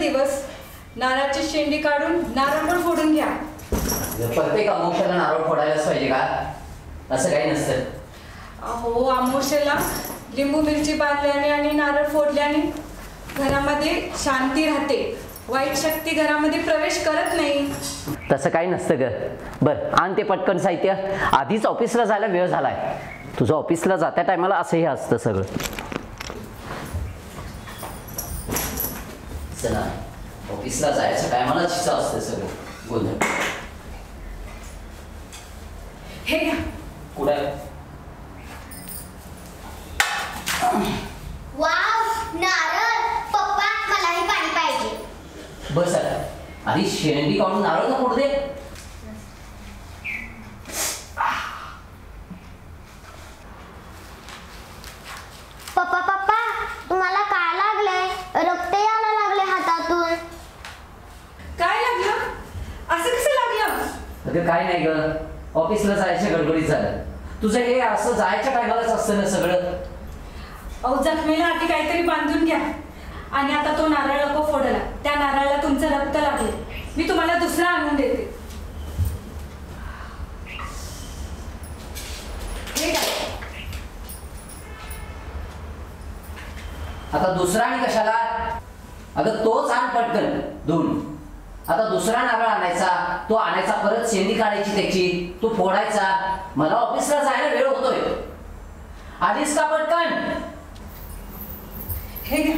दिवस नारळाची शेंडी काढून नारळ पण फोडून घ्या। प्रत्येक अमावस्येला नारळ फोडायलाच पाहिजे का? असं काही नसतं। अहो अमावस्येला लिंबू मिरची बांधल्याने आणि नारळ फोडल्याने घरामध्ये शांती राहते, वाईट शक्ती घरामध्ये प्रवेश करत नाही। तसं काही नसतं ग। बरं आण ते पटकन साहित्य, आधीच ऑफिसला जायला वेळ झालाय। तुझं ऑफिसला जात्या टायमाला असंही असतं सगळं। चला ऑफिसला जायचं टायमाला चिचा असतं सगळं गोंधळ। हे घ्या। कुठे? वाव नारळ, पप्पा मलाही पाणी पाहिजे। बस आता आधी शेंडी काढून नारळ तर फोड दे। पप्पा पप्पा तुम्हाला काय लागलंय? रक्त यायला लागले हातातून। काय लागलं? असं कसं लागलं? अगं काय नाही ग, ऑफिसला जायच्या गडबडीत झालं। तुझं हे असं जायच्या टायमालाच असतं ना सगळं। अहो जखमेला आधी काहीतरी बांधून घ्या आणि आता तो नारळ नको फोडायला, त्या नारळाला तुमचं रक्त लागले। मी तुम्हाला दुसरा आणून देते। हे घ्या। आता दुसरा आणि कशाला? अगं तोच आण पटकन धुवून। आता दुसरा नारळ आणायचा, तो आणायचा, परत शेंडी काढायची त्याची, तो फोडायचा। मला ऑफिसला जायला वेळ होतोय। आधीच का पटकन? हे घ्या।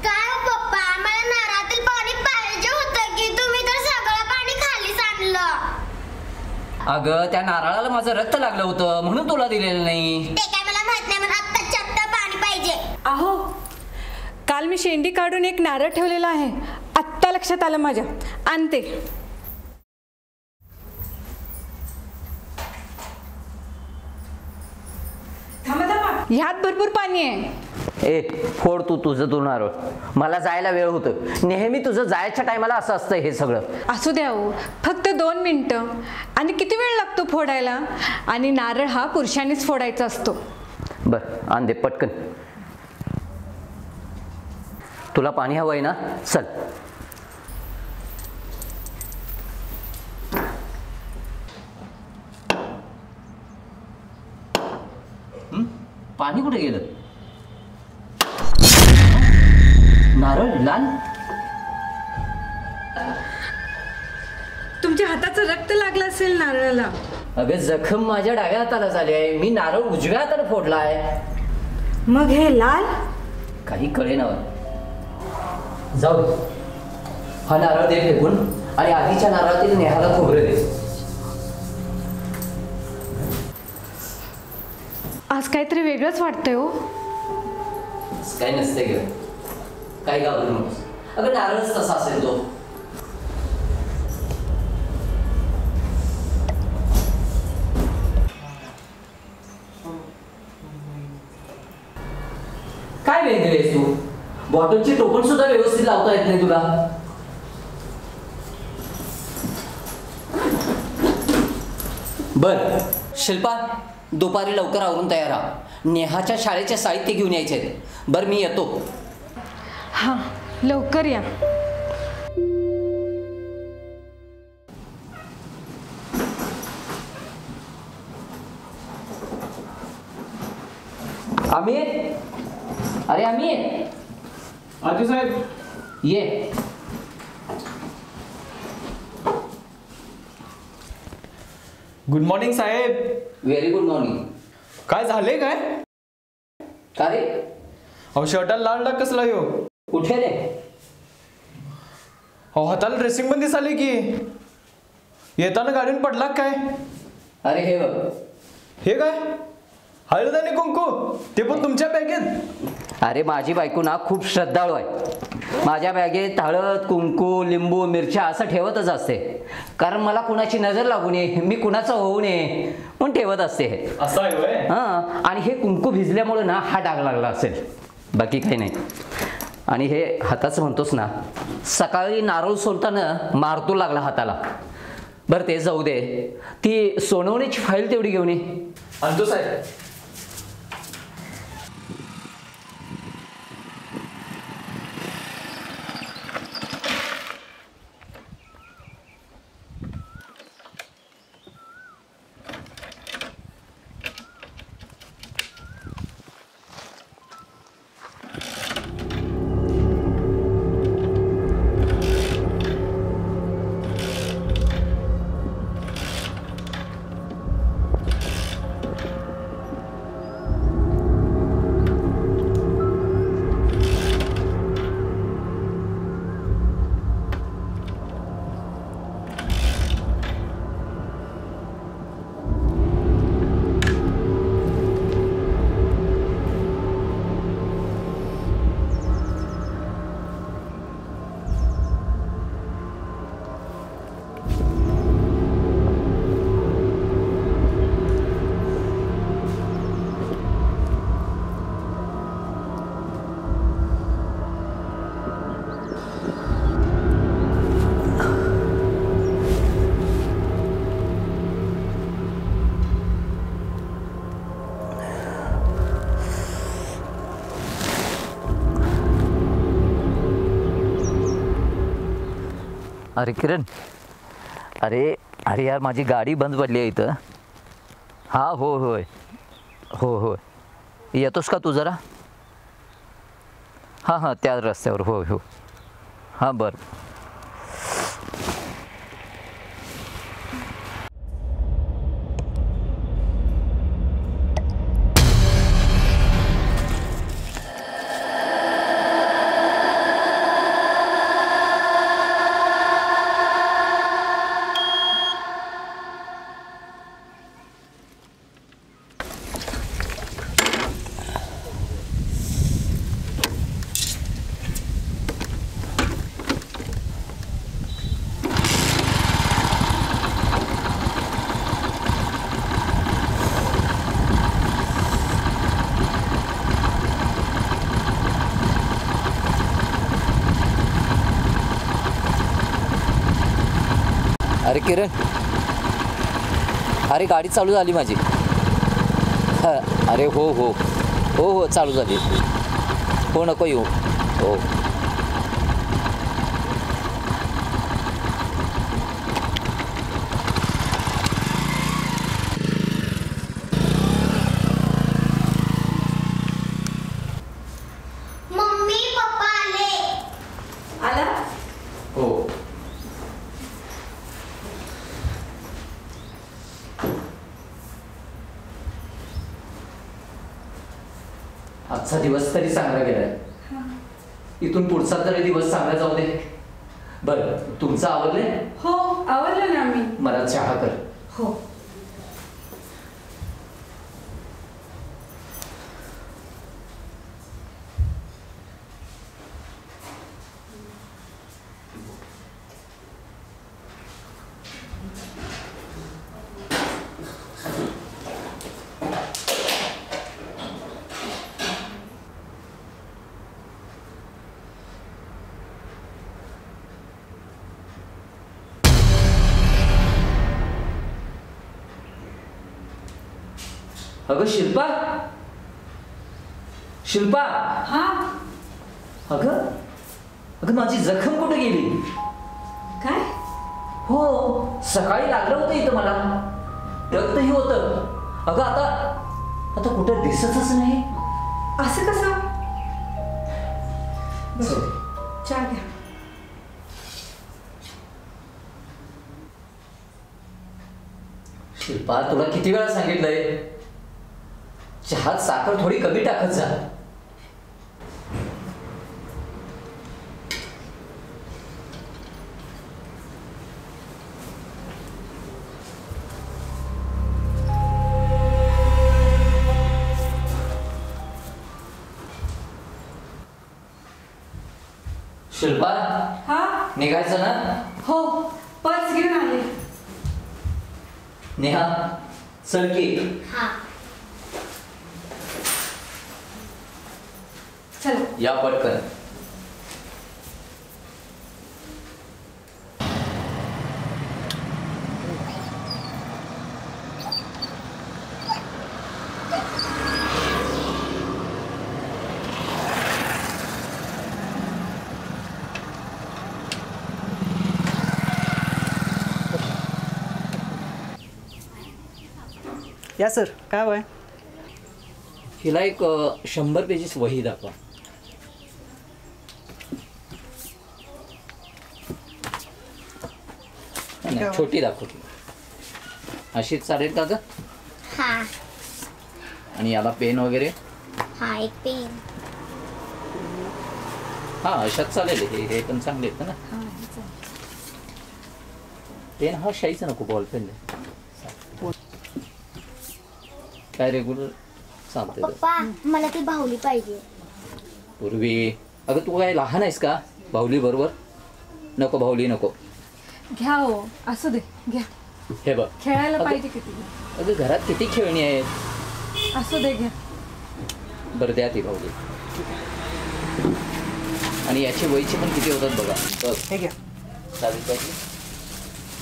काय हो पप्पा, मला नारळातील पाणी पाहिजे होतं की तुम्ही तर सगळं पाणी खाली सांडलं। अगं त्या नारळाला माझं रक्त लागलं होतं म्हणून तुला दिलेलं नाही। ते काय मला माहित नाही, मला आत्ताच्या आत्ता पाणी पाहिजे। अहो काल मी शेंडी काढून एक नारळ ठेवलेला आहे, आत्ता लक्षात आलं माझ्या, आणते। थांबा थांबा, ह्यात भरपूर पाणी आहे। ए फोड तू तुझं तू नारळ, मला जायला वेळ होतं। नेहमी तुझं जायच्या टायमाला असं असतं हे सगळं। असू द्या हो, फक्त 2 मिनिटं। आणि किती वेळ लागतो फोडायला? आणि नारळ हा पुरुषांनीच फोडायचा असतो। बरं आण दे पटकन। तुला पाणी हवंय ना? चल। पाणी कुठे गेलं? नारळ लाल? तुमच्या हाताचं रक्त लागलं असेल नारळाला। अगं जखम माझ्या डाव्या हाताला झाली आहे, मी नारळ उजव्या हाताला फोडला आहे। मग हे लाल? काही कळेना। जाऊ दे, हा नारळ दे फेकून आणि आधीच्या नारळातील नेहाला खोबरं दे। आज काहीतरी वेगळंच वाटतंय हो। काही नसते ग, काही घाबरू नकोस। अगं नारळच तसा असेल तो। काय वेळ दिलेस तू? बॉटलची टोपण सुद्धा व्यवस्थित लावता येत नाही तुला। बर शिल्पा, दुपारी लवकर आवरून तयार राहा। नेहाच्या शाळेचे साहित्य घेऊन यायचे। बर मी येतो। हां लवकर या। अमित, अरे अमित। आजी साहेब ये। गुड मॉर्निंग साहेब। Very good morning. काय झाले काय? का रे? अहो शर्टाला लाल डाग कसला हो? कुठे रे? अहो हाताला ड्रेसिंग पण दिसाले की। येताना गाडीन पडला काय? अरे हे बघ। हे काय? हळद आणि कुंकू, ते पण तुमच्या बॅगेत? अरे माझी बायको ना खूप श्रद्धाळू आहे। माझ्या बॅगेत हळद कुंकू लिंबू मिरच्या असं ठेवतच असते, कारण मला कुणाची नजर लागू नये, मी कुणाचं होऊ नये म्हणून ठेवत असते हे. असं आहे होय? हां, आणि हे कुंकू भिजल्यामुळे ना हा डाग लागला असेल, बाकी काही नाही. आणि हे हाताचं म्हणतोस ना, सकाळी नारळ सोलताना मारतू लागला हाताला. बरं ते जाऊ दे, ती सोनवणीची फाईल तेवढी घेऊन ये. आणतो साहेब. अरे किरण, अरे अरे यार माझी गाडी बंद पडली आहे इथं. हां हो होय हो होय, येतोस का तू जरा? हां हां त्या रस्त्यावर, हो हो हां बरं. अरे किरण, अरे गाडी चालू झाली माझी. हां अरे हो हो हो हो चालू झाली. हो नको येऊ. हो मम्मी पप्पा आले. आला? हो. आजचा दिवस तरी चांगला गेलाय, इथून पुढचा तरी दिवस चांगला जाऊ दे. बरं तुमचं आवडले? हो आवडलं ना मी. मला चहा कर. हो. अगं शिल्पा, शिल्पा. हा अगं अगं माझी जखम कुठे गेली? काय? हो सकाळी लागलं होतं इथं मला, रक्तही होतं. अगं आता आता कुठं दिसतच नाही. असं कसं? चल. चहा घ्या. शिल्पा तुला किती वेळा सांगितलंय, चहात साखर थोडी कमी टाकत जा. शिल्पा हा निघायचं ना? हो पर्स घेऊन आले. नेहा चल की. हा चल. या पटकन. या सर काय हवं आहे? हिला एक 100 पेजेस वही दाखवा. नाही, छोटी दाखवली. अशीच चालेल का ग? हा आणि याला पेन वगैरे? हा एक पेन. हा अशाच चालेल. हे पण चांगले आहेत ना. पेन हा शाईचा नको, बॉल पेन काय रेग्युलर चालतंय. पप्पा मला ती बाहुली पाहिजे. पूर्वी अगं तू काय लहान आहेस का? बाहुली बरोबर नको, बाहुली नको. घ्या हो असू दे घ्या. हे बघ खेळायला अगं- पाहिजे किती. अगं घरात किती खेळणी आहेत. असू दे घ्या. बरं द्या ती बाहुली. आणि याची वयची पण किती होतात बघा. बघ हे घ्या. चालेल पाहिजे.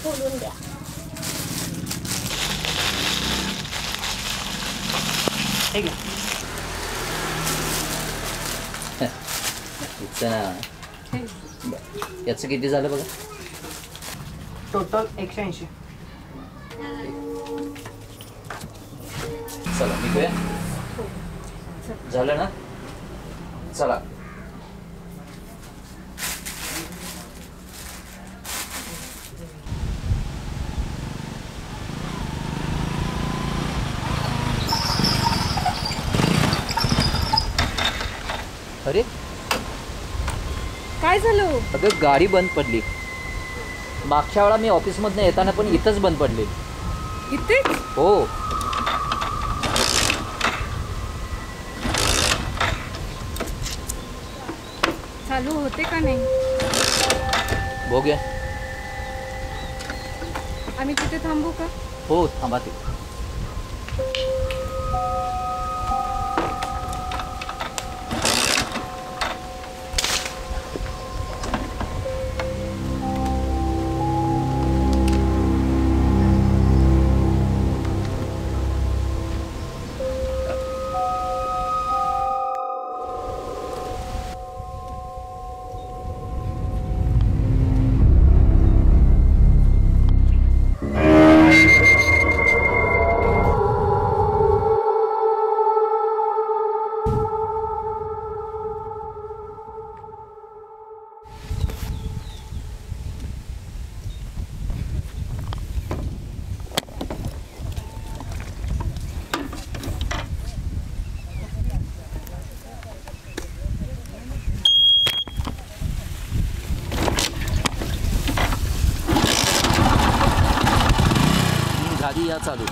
बोलून द्या. हे घ्या. इथं ना. हे. बरं. याचं किती झालं बघा. टोटल 180. चला निघूया. झालं ना? चला. अरे काय झालं? अगं गाडी बंद पडली. मागच्या वेळा मी ऑफिसमधनं येताना पण इथंच बंद पडली. इथे हो. चालू होते का नाही? बघूया. आम्ही तिथे थांबू का? हो थांबा ते. झाली या चालू.